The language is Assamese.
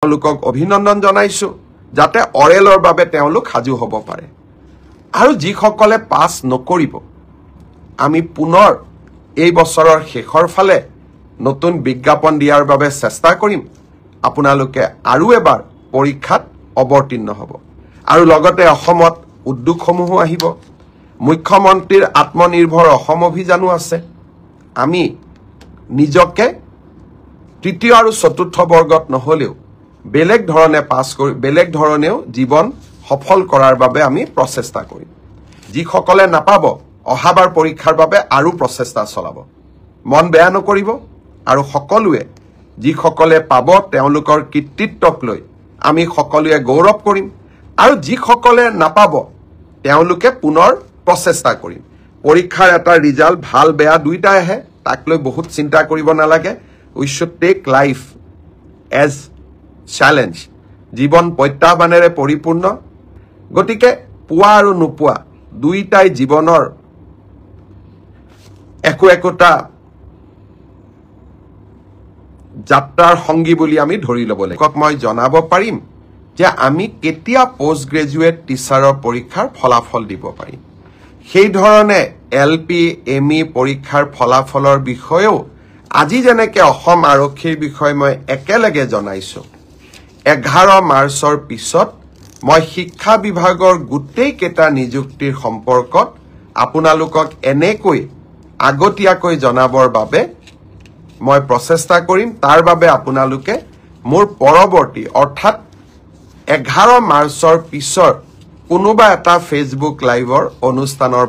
তেওঁলোকক অভিনন্দন জনাইছো যাতে অৰেলৰ বাবে তেওঁলোক সাজু হ'ব পাৰে আৰু যিসকলে পাছ নকৰিব আমি পুনৰ এই বছৰৰ শেষৰ ফালে নতুন বিজ্ঞাপন দিয়াৰ বাবে চেষ্টা কৰিম আপোনালোকে আৰু এবাৰ পৰীক্ষাত অৱতীৰ্ণ হ'ব আৰু লগতে অসমত উদ্যোগসমূহ আহিব মুখ্যমন্ত্ৰীৰ আত্মনিৰ্ভৰ অসম অভিযানো আছে আমি নিজকে তৃতীয় আৰু চতুৰ্থ বৰ্গত নহলেও বেলেগ ধৰণে পাছ কৰি বেলেগ ধৰণেও জীৱন সফল কৰাৰ বাবে আমি প্ৰচেষ্টা কৰিম যিসকলে নাপাব অহাবাৰ পৰীক্ষাৰ বাবে আৰু প্ৰচেষ্টা চলাব মন বেয়া নকৰিব আৰু সকলোৱে যিসকলে পাব তেওঁলোকৰ কৃতিত্বক লৈ আমি সকলোৱে গৌৰৱ কৰিম আৰু যিসকলে নাপাব তেওঁলোকে পুনৰ প্ৰচেষ্টা কৰিম পৰীক্ষাৰ এটা ৰিজাল্ট ভাল বেয়া দুইটা আহে তাক লৈ বহুত চিন্তা কৰিব নালাগে we should take life as challenge জীৱন প্ৰত্যাহ্বানেৰে পৰিপূৰ্ণ গতিকে পোৱা আৰু নোপোৱা দুইটাই জীৱনৰ একোটা যাত্ৰাৰ সংগী বুলি আমি ধৰি ল'ব লাগিব মই জনাব পাৰিম যে আমি কেতিয়া পোষ্ট গ্ৰেজুৱেট টিচাৰৰ পৰীক্ষাৰ ফলাফল দিব পাৰিম সেই ধৰণে এলপি এমই পৰীক্ষাৰ ফলাফলৰ বিষয়েও আজি যেনেকৈ অসম আৰক্ষীৰ বিষয়ে মই একেলগে জনাইছো 11 মাৰ্চৰ পিছত মই শিক্ষা বিভাগৰ গোটেই কেটা নিযুক্তিৰ সম্পৰ্কত আপোনালোকক এনেকৈ আগতীয়াকৈ জনাবৰ বাবে মই প্ৰচেষ্টা কৰিম তাৰ বাবে আপোনালোকে মোৰ পৰৱৰ্তী অৰ্থাৎ 11 মাৰ্চৰ পিছৰ কোনোবা এটা ফেসবুক লাইভৰ অনুষ্ঠানৰ